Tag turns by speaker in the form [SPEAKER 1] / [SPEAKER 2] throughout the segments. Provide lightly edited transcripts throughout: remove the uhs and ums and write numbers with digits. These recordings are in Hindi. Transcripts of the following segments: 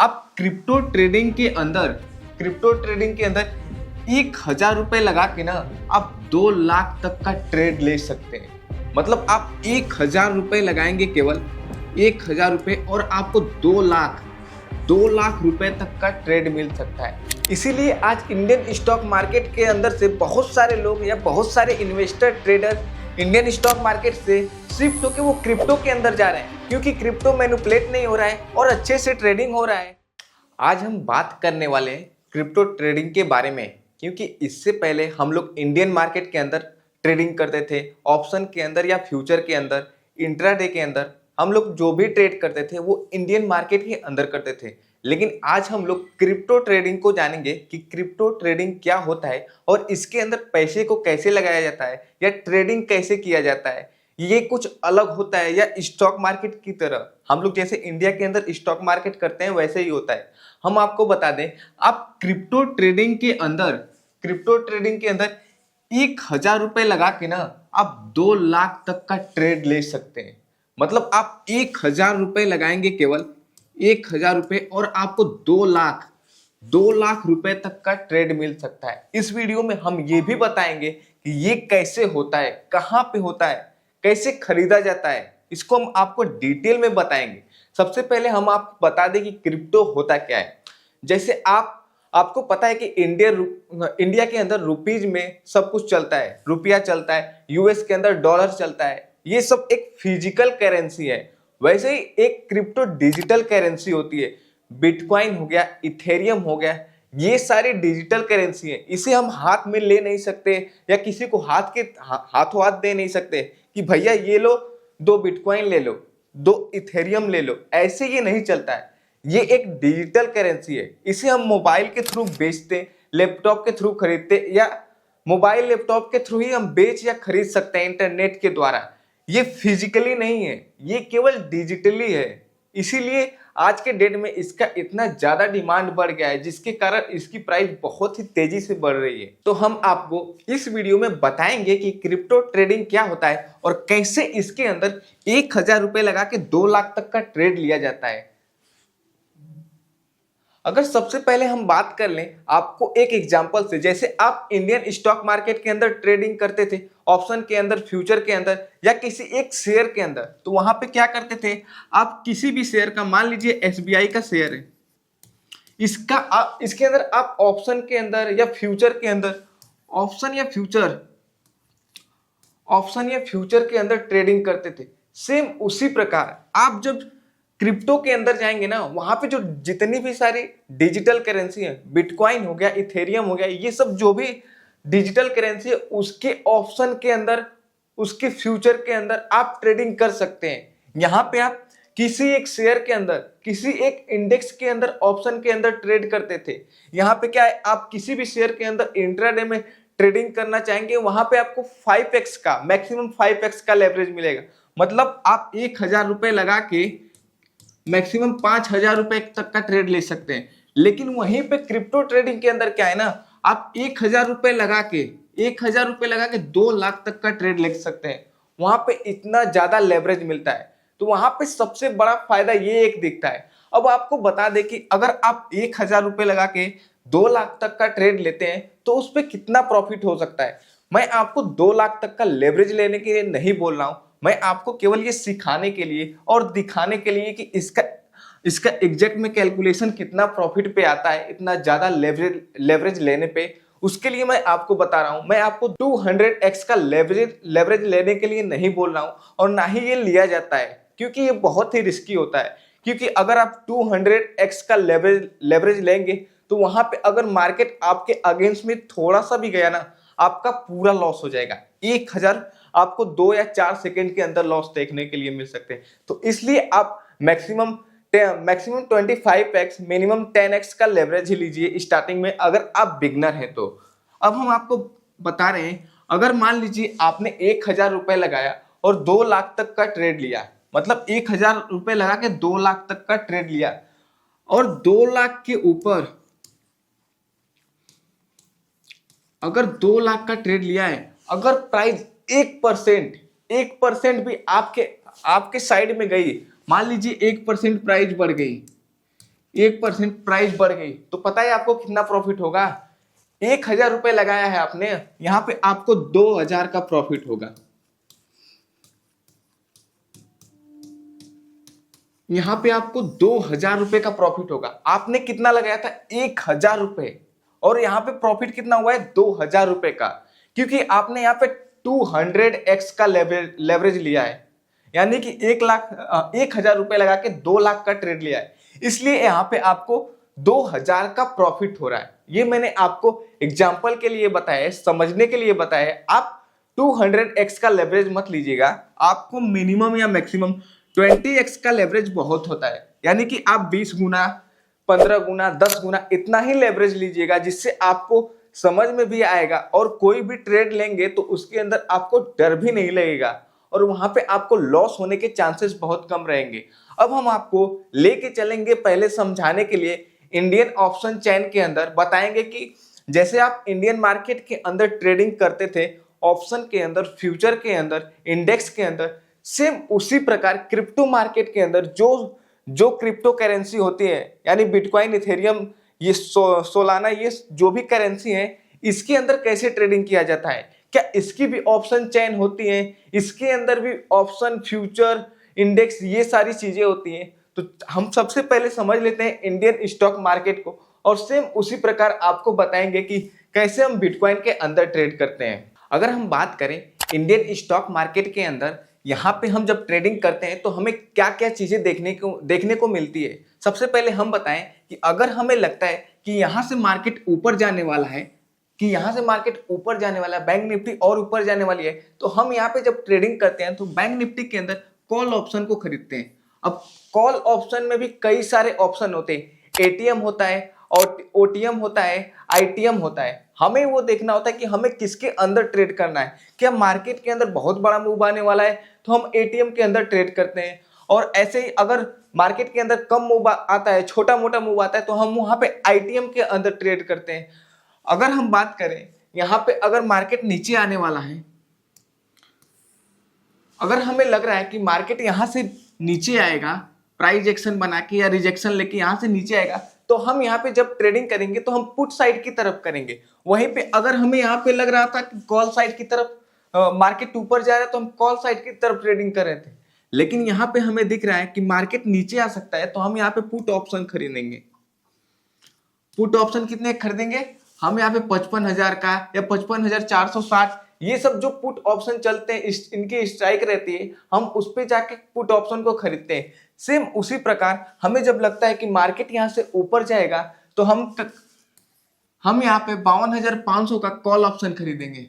[SPEAKER 1] आप क्रिप्टो ट्रेडिंग के अंदर 1,000 रुपए लगा के ना आप 2 लाख तक का ट्रेड ले सकते हैं। मतलब आप 1,000 रुपए लगाएंगे, केवल 1,000 रुपए, और आपको 2 लाख रुपए तक का ट्रेड मिल सकता है। इसीलिए आज इंडियन स्टॉक मार्केट के अंदर से बहुत सारे लोग या बहुत सारे investor trader Indian stock market से शिफ्ट होकर वो क्रिप्टो के अंदर जा रहे हैं, क्योंकि क्रिप्टो मैनिपुलेट नहीं हो रहा है और अच्छे से ट्रेडिंग हो रहा है। आज हम बात करने वाले हैं क्रिप्टो ट्रेडिंग के बारे में, क्योंकि इससे पहले हम लोग इंडियन मार्केट के अंदर ट्रेडिंग करते थे, ऑप्शन के अंदर या फ्यूचर के अंदर, इंट्राडे के अंदर हम लोग जो भी ट्रेड करते थे वो इंडियन मार्केट के अंदर करते थे। लेकिन आज हम लोग क्रिप्टो ट्रेडिंग को जानेंगे कि क्रिप्टो ट्रेडिंग क्या होता है और इसके अंदर पैसे को कैसे लगाया जाता है या ट्रेडिंग कैसे किया जाता है। ये कुछ अलग होता है या स्टॉक मार्केट की तरह हम लोग जैसे इंडिया के अंदर स्टॉक मार्केट करते हैं वैसे ही होता है। हम आपको बता दें, आप क्रिप्टो ट्रेडिंग के अंदर 1,000 रुपए लगा के ना आप 2 लाख तक का ट्रेड ले सकते हैं। मतलब आप 1,000 रुपए लगाएंगे, केवल 1,000 रुपए, और आपको 2 लाख रुपए तक का ट्रेड मिल सकता है। इस वीडियो में हम ये भी बताएंगे कि ये कैसे होता है, कहाँ पे होता है, कैसे खरीदा जाता है, इसको हम आपको डिटेल में बताएंगे। सबसे पहले हम आपको बता दें कि क्रिप्टो होता क्या है। जैसे आपको पता है कि इंडिया के अंदर रुपीज में सब कुछ चलता है, रुपया चलता है, यूएस के अंदर डॉलर चलता है, ये सब एक फिजिकल करेंसी है। वैसे ही एक क्रिप्टो डिजिटल करेंसी होती है। बिटकॉइन हो गया, इथेरियम हो गया, ये सारी डिजिटल करेंसी है। इसे हम हाथ में ले नहीं सकते या किसी को हाथों हाथ दे नहीं सकते कि भैया ये लो, 2 बिटकॉइन ले लो, 2 इथेरियम ले लो, ऐसे ये नहीं चलता है। ये एक डिजिटल करेंसी है। इसे हम मोबाइल के थ्रू बेचते, लैपटॉप के थ्रू खरीदते, या मोबाइल लैपटॉप के थ्रू ही हम बेच या खरीद सकते हैं इंटरनेट के द्वारा। ये फिजिकली नहीं है, ये केवल डिजिटली है। इसीलिए आज के डेट में इसका इतना ज्यादा डिमांड बढ़ गया है, जिसके कारण इसकी प्राइस बहुत ही तेजी से बढ़ रही है। तो हम आपको इस वीडियो में बताएंगे कि क्रिप्टो ट्रेडिंग क्या होता है और कैसे इसके अंदर 1,000 रुपए लगा के 2 लाख तक का ट्रेड लिया जाता है। अगर सबसे पहले हम बात कर लें आपको एक एग्जांपल से, जैसे आप इंडियन स्टॉक मार्केट के अंदर ट्रेडिंग करते थे, ऑप्शन के अंदर, फ्यूचर के अंदर, या किसी एक शेयर के अंदर, तो वहां पे क्या करते थे, आप किसी भी शेयर का, मान लीजिए एसबीआई का शेयर है, इसके अंदर आप ऑप्शन के अंदर या फ्यूचर के अंदर, ऑप्शन या फ्यूचर के अंदर ट्रेडिंग करते थे। सेम उसी प्रकार आप जब क्रिप्टो के अंदर जाएंगे ना, वहां पे जो जितनी भी सारी डिजिटल करेंसी है, बिटकॉइन हो गया, इथेरियम हो गया, ये सब जो भी डिजिटल करेंसी है, उसके ऑप्शन के अंदर, उसके फ्यूचर के अंदर आप ट्रेडिंग कर सकते हैं। यहाँ पे आप किसी एक शेयर के अंदर, किसी एक इंडेक्स के अंदर, ऑप्शन के अंदर ट्रेड करते थे। यहाँ पे क्या है, आप किसी भी शेयर के अंदर इंट्राडे में ट्रेडिंग करना चाहेंगे, वहां पे आपको 5x का, मैक्सिमम 5x का लेवरेज मिलेगा। मतलब आप 1,000 रुपए लगा के मैक्सिमम 5,000 रुपए तक का ट्रेड ले सकते हैं। लेकिन वहीं पे क्रिप्टो ट्रेडिंग के अंदर क्या है ना, आप 1,000 रुपए लगा के 2 लाख तक का ट्रेड ले सकते हैं। वहां पे इतना ज्यादा लेवरेज मिलता है। तो वहां पे सबसे बड़ा फायदा ये एक दिखता है। अब आपको बता दें कि अगर आप 1,000 रुपए लगा के 2 लाख तक का ट्रेड लेते हैं तो उस पर कितना प्रॉफिट हो सकता है। मैं आपको 2 लाख तक का लेवरेज लेने के लिए नहीं बोल रहा हूं, मैं आपको केवल ये सिखाने के लिए और दिखाने के लिए कि इसका एग्जैक्ट में कैलकुलेशन कितना प्रॉफिट पे आता है इतना ज्यादा लेवरेज लेने पे, उसके लिए मैं आपको बता रहा हूं। मैं आपको 200x का लेवरेज लेने के लिए नहीं बोल रहा हूं, और ना ही ये लिया जाता है, क्योंकि ये बहुत ही रिस्की होता है। क्योंकि अगर आप 200x का लेवरेज लेंगे तो वहां पे अगर मार्केट आपके अगेंस्ट में थोड़ा सा भी गया ना, आपका पूरा लॉस हो जाएगा। 1,000 आपको 2 या 4 सेकंड के अंदर लॉस देखने के लिए मिल सकते हैं। तो इसलिए आप मैक्सिमम 25x, मिनिमम 10x का लेवरेज ही लीजिए स्टार्टिंग में, अगर आप बिगनर हैं तो। अब हम आपको बता रहे हैं, अगर मान लीजिए आपने 1,000 रुपए लगाया और 2 लाख तक का ट्रेड लिया, मतलब 1,000 रुपए लगा के 2 लाख तक का ट्रेड लिया, और 2 लाख के ऊपर अगर 2 लाख का ट्रेड लिया है, अगर प्राइस 1% भी आपके साइड में गई, मान लीजिए 1% प्राइस बढ़ गई, 1% प्राइस बढ़ गई तो पता है आपको कितना प्रॉफिट होगा? 1000 रुपए लगाया है आपने, यहां पे आपको 2000 का प्रॉफिट होगा। यहां पे आपको 2000 रुपए का प्रॉफिट होगा। आपने कितना लगाया था? 1000 रुपए, और यहां पे प्रॉफिट कितना हुआ है? 2000 रुपए का, क्योंकि आपने यहाँ पे 200x का लेवरेज लिया है, यानी कि 1000 रुपए लगा के 2 लाख का ट्रेड लिया है, इसलिए यहाँ पे आपको 2000 का प्रॉफिट हो रहा है। ये मैंने आपको एग्जाम्पल के लिए बताया है, समझने के लिए बताया है। आप 200x का लेवरेज मत लीजिएगा, आपको मिनिमम या मैक्सिमम 20x का लेवरेज बहुत होता है, यानी कि आप 20 गुना, 15 गुना, 10 गुना इतना ही लेवरेज लीजिएगा, जिससे आपको समझ में भी आएगा और कोई भी ट्रेड लेंगे तो उसके अंदर आपको डर भी नहीं लगेगा और वहां पे आपको लॉस होने के चांसेस बहुत कम रहेंगे। अब हम आपको लेके चलेंगे पहले समझाने के लिए इंडियन ऑप्शन चेन के अंदर, बताएंगे कि जैसे आप इंडियन मार्केट के अंदर ट्रेडिंग करते थे, ऑप्शन के अंदर, फ्यूचर के अंदर, इंडेक्स के अंदर, सेम उसी प्रकार क्रिप्टो मार्केट के अंदर जो क्रिप्टो करेंसी होती है, यानी बिटकॉइन, इथेरियम, ये सोलाना, ये जो भी करेंसी है, इसके अंदर कैसे ट्रेडिंग किया जाता है, क्या इसकी भी ऑप्शन चेन होती है, इसके अंदर भी ऑप्शन, फ्यूचर, इंडेक्स, ये सारी चीजें होती हैं। तो हम सबसे पहले समझ लेते हैं इंडियन स्टॉक मार्केट को, और सेम उसी प्रकार आपको बताएंगे कि कैसे हम बिटकॉइन के अंदर ट्रेड करते हैं। अगर हम बात करें इंडियन स्टॉक मार्केट के अंदर, यहाँ पे हम जब ट्रेडिंग करते हैं तो हमें क्या क्या चीजें देखने को मिलती है। सबसे पहले हम बताएं कि अगर हमें लगता है कि यहाँ से मार्केट ऊपर जाने वाला है, बैंक निफ्टी और ऊपर जाने वाली है, तो हम यहाँ पे जब ट्रेडिंग करते हैं तो बैंक निफ्टी के अंदर कॉल ऑप्शन को खरीदते हैं। अब कॉल ऑप्शन में भी कई सारे ऑप्शन होते हैं, एटीएम होता है, और ओटीएम होता है, आईटीएम होता है। हमें वो देखना होता है कि हमें किसके अंदर ट्रेड करना है। क्या मार्केट के अंदर बहुत बड़ा मूव आने वाला है तो हम एटीएम के अंदर ट्रेड करते हैं, और ऐसे ही अगर मार्केट के अंदर कम मूव आता है, छोटा मोटा मूव आता है, तो हम वहां पे आईटीएम के अंदर ट्रेड करते हैं। अगर हम बात करें यहाँ पे, अगर मार्केट नीचे आने वाला है, अगर हमें लग रहा है कि मार्केट यहाँ से नीचे आएगा, प्राइस एक्शन बना के या रिजेक्शन लेके यहाँ से नीचे आएगा, तो हम यहाँ पे जब ट्रेडिंग करेंगे तो हम पुट साइड की तरफ करेंगे। वहीं पे अगर हमें यहाँ पे लग रहा था कि कॉल साइड की तरफ मार्केट ऊपर जा रहा है, तो हम कॉल साइड की तरफ ट्रेडिंग कर रहे थे। लेकिन यहाँ पे हमें दिख रहा है कि मार्केट नीचे आ सकता है, तो हम यहाँ पे पुट ऑप्शन खरीदेंगे। पुट ऑप्शन कितने खरीदेंगे? हम यहाँ पे 55,000 का या 55,460, ये सब जो पुट ऑप्शन चलते हैं, इनकी स्ट्राइक रहती है, हम उस पे जाके पुट ऑप्शन को खरीदते हैं। सेम उसी प्रकार हमें जब लगता है कि मार्केट यहाँ से ऊपर जाएगा, तो हम यहाँ पे 52,500 का कॉल ऑप्शन खरीदेंगे,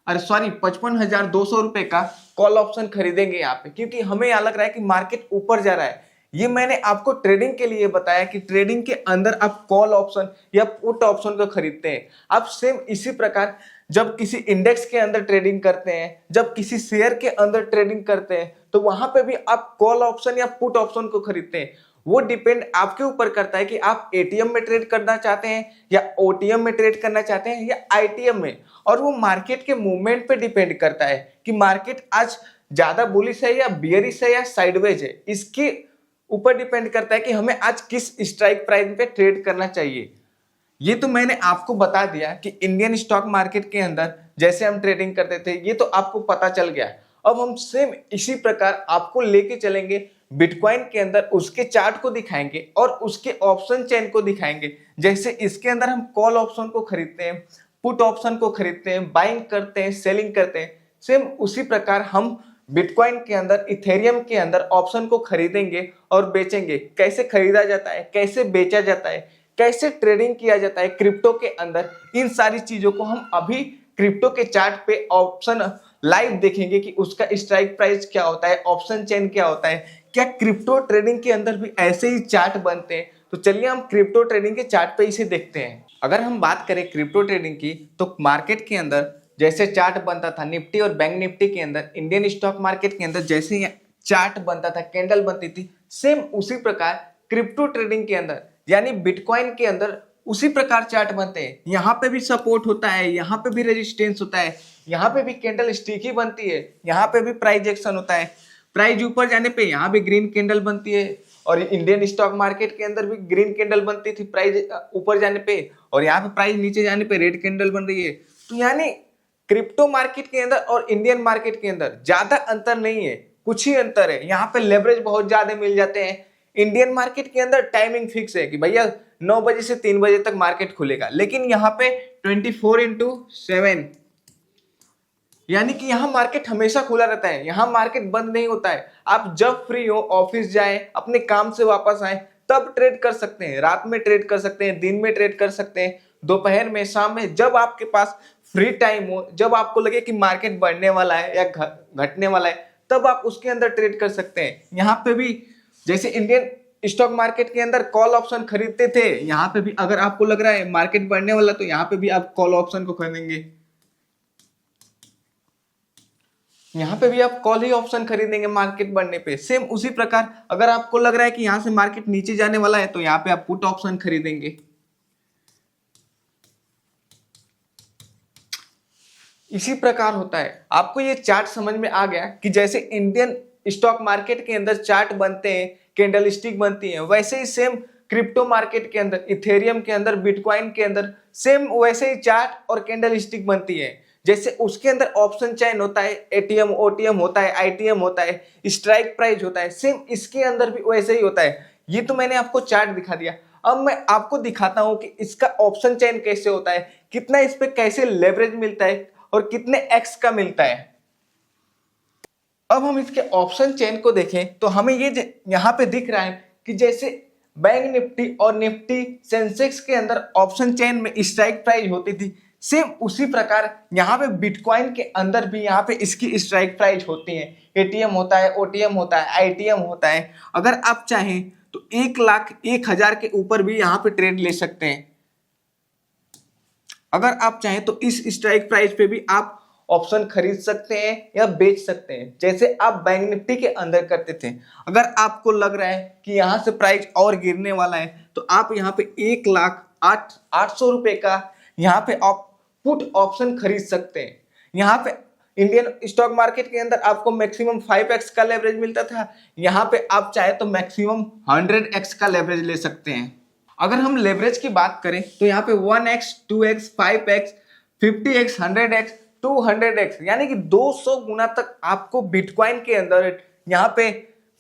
[SPEAKER 1] अरे सॉरी 55,200 रुपए का कॉल ऑप्शन खरीदेंगे यहाँ पे, क्योंकि हमें यहाँ लग रहा है कि मार्केट ऊपर जा रहा है। ये मैंने आपको ट्रेडिंग के लिए बताया कि ट्रेडिंग के अंदर आप कॉल ऑप्शन या पुट ऑप्शन को खरीदते हैं। आप सेम इसी प्रकार जब किसी इंडेक्स के अंदर ट्रेडिंग करते हैं, जब किसी शेयर के अंदर ट्रेडिंग करते हैं, तो वहां पे भी आप कॉल ऑप्शन या पुट ऑप्शन को खरीदते हैं। वो डिपेंड आपके ऊपर करता है कि आप एटीएम में ट्रेड करना चाहते हैं या ओटीएम में ट्रेड करना चाहते हैं या आईटीएम में, और वो मार्केट के मूवमेंट पे डिपेंड करता है कि मार्केट आज ज्यादा बुलिश है या बियरिश है या साइडवेज है। इसके ऊपर डिपेंड करता है कि हमें आज किस स्ट्राइक प्राइस पे ट्रेड करना चाहिए। ये तो मैंने आपको बता दिया कि इंडियन स्टॉक मार्केट के अंदर जैसे हम ट्रेडिंग करते थे, ये तो आपको पता चल गया। अब हम सेम इसी प्रकार आपको लेके चलेंगे बिटकॉइन के अंदर, उसके चार्ट को दिखाएंगे और उसके ऑप्शन चेन को दिखाएंगे। जैसे इसके अंदर हम कॉल ऑप्शन को खरीदते हैं, पुट ऑप्शन को खरीदते हैं, बाइंग करते हैं, सेलिंग करते हैं, सेम उसी प्रकार हम बिटकॉइन के अंदर, इथेरियम के अंदर ऑप्शन को खरीदेंगे और बेचेंगे। कैसे खरीदा जाता है, कैसे बेचा जाता है, कैसे ट्रेडिंग किया जाता है क्रिप्टो के अंदर, इन सारी चीजों को हम अभी क्रिप्टो के चार्ट पे ऑप्शन लाइव देखेंगे कि उसका स्ट्राइक प्राइस क्या होता है, ऑप्शन चेन क्या होता है, क्या क्रिप्टो ट्रेडिंग के अंदर भी ऐसे ही चार्ट बनते हैं। तो चलिए हम क्रिप्टो ट्रेडिंग के चार्ट पे इसे देखते हैं। अगर हम बात करें क्रिप्टो ट्रेडिंग की, तो मार्केट के अंदर जैसे चार्ट बनता था निफ्टी और बैंक निफ्टी के अंदर, इंडियन स्टॉक मार्केट के अंदर जैसे चार्ट बनता था, कैंडल बनती थी, सेम उसी प्रकार क्रिप्टो ट्रेडिंग के अंदर यानी बिटकॉइन के अंदर उसी प्रकार चार्ट बनते हैं। यहाँ पे भी सपोर्ट होता है, यहाँ पे भी रेजिस्टेंस होता है, यहाँ पे भी कैंडल स्टिक ही बनती है, यहाँ पे भी प्राइस एक्शन होता है। प्राइस ऊपर जाने पे यहाँ भी ग्रीन कैंडल बनती है और इंडियन स्टॉक मार्केट के अंदर भी ग्रीन कैंडल बनती थी प्राइस ऊपर जाने पे, और यहाँ पे प्राइस नीचे जाने पे रेड कैंडल बन रही है। तो यानी क्रिप्टो मार्केट के अंदर और इंडियन मार्केट के अंदर ज्यादा अंतर नहीं है, कुछ ही अंतर है। यहाँ पे लेवरेज बहुत ज्यादा मिल जाते हैं। इंडियन मार्केट के अंदर टाइमिंग फिक्स है कि भैया 9 बजे से 3 बजे तक मार्केट खुलेगा, लेकिन यहाँ पे 24/7, यानी कि यहाँ मार्केट हमेशा खुला रहता है, यहाँ मार्केट बंद नहीं होता है। आप जब फ्री हो, ऑफिस जाए, अपने काम से वापस आए, तब ट्रेड कर सकते हैं। रात में ट्रेड कर सकते हैं, दिन में ट्रेड कर सकते हैं, दोपहर में, शाम में, जब आपके पास फ्री टाइम हो, जब आपको लगे कि मार्केट बढ़ने वाला है या घटने वाला है, तब आप उसके अंदर ट्रेड कर सकते हैं। यहाँ पे भी जैसे इंडियन स्टॉक मार्केट के अंदर कॉल ऑप्शन खरीदते थे, यहाँ पे भी अगर आपको लग रहा है मार्केट बढ़ने वाला, तो यहाँ पे भी आप कॉल ऑप्शन को खरीदेंगे, यहाँ पे भी आप कॉल ही ऑप्शन खरीदेंगे मार्केट बढ़ने पे। सेम उसी प्रकार अगर आपको लग रहा है कि यहाँ से मार्केट नीचे जाने वाला है, तो यहाँ पे आप पुट ऑप्शन खरीदेंगे। इसी प्रकार होता है। आपको ये चार्ट समझ में आ गया कि जैसे इंडियन स्टॉक मार्केट के अंदर चार्ट बनते हैं, कैंडल स्टिक बनती है, वैसे ही सेम क्रिप्टो मार्केट के अंदर, इथेरियम के अंदर, बिटकॉइन के अंदर सेम वैसे ही चार्ट और कैंडल स्टिक बनती है। जैसे उसके अंदर ऑप्शन चेन होता है, एटीएम, ओटीएम होता है, आईटीएम होता है, स्ट्राइक प्राइस होता है, सेम इसके अंदर भी वैसे ही होता है। ये तो मैंने आपको चार्ट दिखा दिया। अब मैं आपको दिखाता हूं कि इसका ऑप्शन चेन कैसे होता है, कितना इस पे कैसे लेवरेज मिलता है और कितने एक्स का मिलता है। अब हम इसके ऑप्शन चेन को देखें तो हमें ये यहाँ पे दिख रहा है कि जैसे बैंक निफ्टी और निफ्टी सेंसेक्स के अंदर ऑप्शन चेन में स्ट्राइक प्राइस होती थी, सेम उसी प्रकार यहाँ पे बिटकॉइन के अंदर भी यहाँ पे इसकी स्ट्राइक प्राइस होती है। एटीएम होता है, ओटीएम होता है, आईटीएम होता है। अगर आप चाहें तो 1,01,000 के ऊपर भी यहाँ पे ट्रेड ले सकते हैं। अगर आप चाहें तो इस स्ट्राइक प्राइस पे भी आप ऑप्शन खरीद सकते हैं या बेच सकते हैं, जैसे आप बैंक निफ्टी के अंदर करते थे। अगर आपको लग रहा है कि यहाँ से प्राइस और गिरने वाला है, तो आप यहाँ पे 1,08,800 रुपए का यहाँ पे आप पुट ऑप्शन खरीद सकते हैं। यहाँ पे इंडियन स्टॉक मार्केट के अंदर आपको मैक्सिमम 5x का लेवरेज मिलता था, यहाँ पे आप चाहे तो मैक्सिमम 100x का लेवरेज ले सकते हैं। अगर हम लेवरेज की बात करें तो यहाँ पे 1x, 2x, 5x, 50x, 100x, 200x, यानी कि 200 गुना तक आपको बिटकॉइन के अंदर, यहाँ पे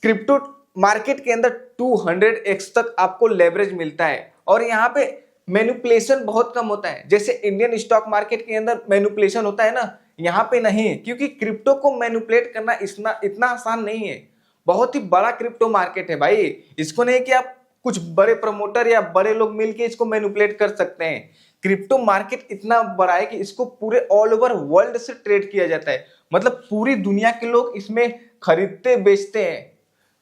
[SPEAKER 1] क्रिप्टो मार्केट के अंदर 200x तक आपको लेवरेज मिलता है। और यहाँ पे मैनिपुलेशन बहुत कम होता है। जैसे इंडियन स्टॉक मार्केट के अंदर मैनिपुलेशन होता है ना, यहाँ पे नहीं है, क्योंकि क्रिप्टो को मैनिपुलेट करना इतना आसान नहीं है। बहुत ही बड़ा क्रिप्टो मार्केट है भाई, इसको नहीं कि आप कुछ बड़े प्रमोटर या बड़े लोग मिलके इसको मैनिपुलेट कर सकते हैं। क्रिप्टो मार्केट इतना बड़ा है कि इसको पूरे ऑल ओवर वर्ल्ड से ट्रेड किया जाता है, मतलब पूरी दुनिया के लोग इसमें खरीदते बेचते हैं।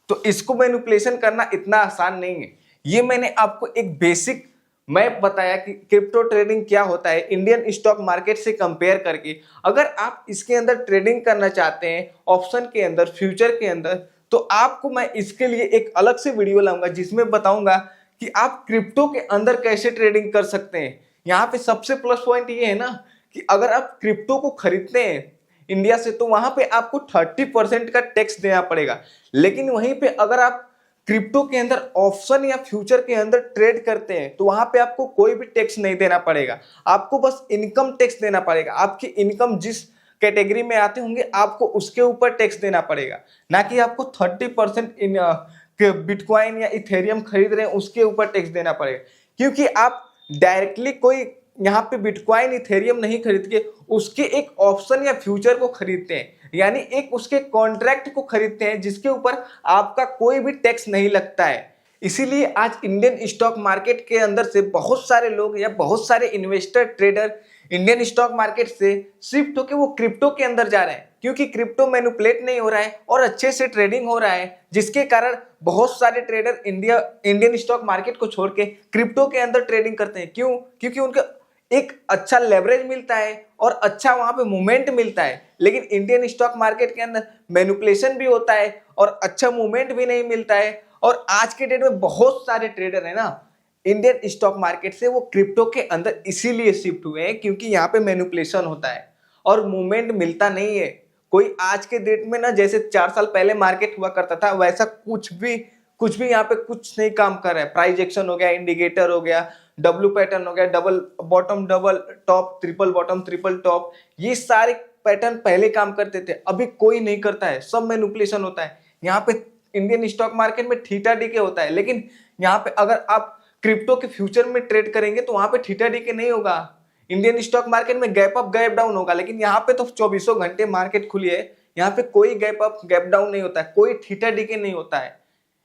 [SPEAKER 1] तो इसको मैनिपुलेशन करना इतना आसान नहीं है। ये मैंने आपको एक बेसिक मैप बताया कि क्रिप्टो ट्रेडिंग क्या होता है इंडियन स्टॉक मार्केट से कंपेयर करके। अगर आप इसके अंदर ट्रेडिंग करना चाहते हैं ऑप्शन के अंदर, फ्यूचर के अंदर, तो आपको मैं इसके लिए एक अलग से वीडियो लाऊंगा जिसमें बताऊंगा कि आप क्रिप्टो के अंदर कैसे ट्रेडिंग कर सकते हैं। यहाँ पे सबसे प्लस पॉइंट ये है ना कि अगर आप क्रिप्टो को खरीदते हैं इंडिया से, तो वहां पे आपको 30% का टैक्स देना पड़ेगा। लेकिन वहीं पे अगर आप क्रिप्टो के अंदर ऑप्शन या फ्यूचर के अंदर ट्रेड करते हैं, तो वहां पे आपको कोई भी टैक्स नहीं देना पड़ेगा, आपको बस इनकम टैक्स देना पड़ेगा। आपकी इनकम जिस कैटेगरी में आते होंगे आपको उसके ऊपर टैक्स देना पड़ेगा, ना कि आपको 30% बिटकॉइन या इथेरियम खरीद रहे हैं उसके ऊपर टैक्स देना पड़ेगा। क्योंकि आप डायरेक्टली कोई यहाँ पे बिटकॉइन इथेरियम नहीं खरीद के उसके एक ऑप्शन या फ्यूचर को खरीदते हैं, यानी एक उसके कॉन्ट्रैक्ट को खरीदते हैं जिसके ऊपर आपका कोई भी टैक्स नहीं लगता है। इसीलिए आज इंडियन स्टॉक मार्केट के अंदर से बहुत सारे लोग या बहुत सारे investor trader Indian stock market से शिफ्ट होकर वो क्रिप्टो के अंदर जा रहे हैं, क्योंकि क्रिप्टो मैनिपुलेट नहीं हो रहा है और अच्छे से ट्रेडिंग हो रहा है, जिसके कारण बहुत सारे ट्रेडर इंडियन स्टॉक मार्केट को छोड़ के क्रिप्टो के अंदर ट्रेडिंग करते हैं। क्यों? क्योंकि उनका एक अच्छा लेवरेज मिलता है और अच्छा वहां पे मूवमेंट मिलता है। लेकिन इंडियन स्टॉक मार्केट के अंदर मैनिपुलेशन भी होता है और अच्छा मूवमेंट भी नहीं मिलता है। और आज के डेट में बहुत सारे ट्रेडर है ना इंडियन स्टॉक मार्केट से, वो क्रिप्टो के अंदर इसीलिए शिफ्ट हुए हैं क्योंकि यहाँ पे मैनिपुलेशन होता है और मूवमेंट मिलता नहीं है। कोई आज के डेट में ना जैसे 4 साल पहले मार्केट हुआ करता था वैसा कुछ भी कुछ भी यहाँ पे कुछ नहीं काम कर रहा है। प्राइस एक्शन हो गया, इंडिकेटर हो गया, डब्ल्यू पैटर्न हो गया, double bottom double top, triple bottom triple top, ये सारे पैटर्न पहले काम करते थे, अभी कोई नहीं करता है, सब मैनिपुलेशन होता है। यहाँ पे इंडियन स्टॉक मार्केट में थीटा डीके होता है, लेकिन यहाँ पे अगर आप क्रिप्टो के फ्यूचर में ट्रेड करेंगे तो वहां पे थीटा डीके नहीं होगा। इंडियन स्टॉक मार्केट में गैप अप गैप डाउन होगा, लेकिन यहाँ पे तो 24 घंटे मार्केट खुली है, यहाँ पे कोई गैप अप गैप डाउन नहीं होता है, कोई थीटा डीके नहीं होता है।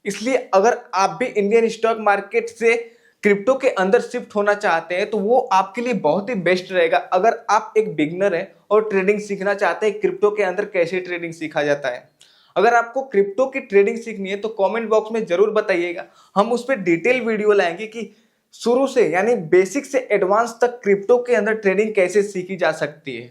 [SPEAKER 1] इसलिए अगर आप भी इंडियन स्टॉक मार्केट से क्रिप्टो के अंदर शिफ्ट होना चाहते हैं तो वो आपके लिए बहुत ही बेस्ट रहेगा। अगर आप एक बिगनर हैं और ट्रेडिंग सीखना चाहते हैं, क्रिप्टो के अंदर कैसे ट्रेडिंग सीखा जाता है, अगर आपको क्रिप्टो की ट्रेडिंग सीखनी है तो कमेंट बॉक्स में जरूर बताइएगा, हम उस पर डिटेल वीडियो लाएंगे कि शुरू से यानी बेसिक से एडवांस तक क्रिप्टो के अंदर ट्रेडिंग कैसे सीखी जा सकती है।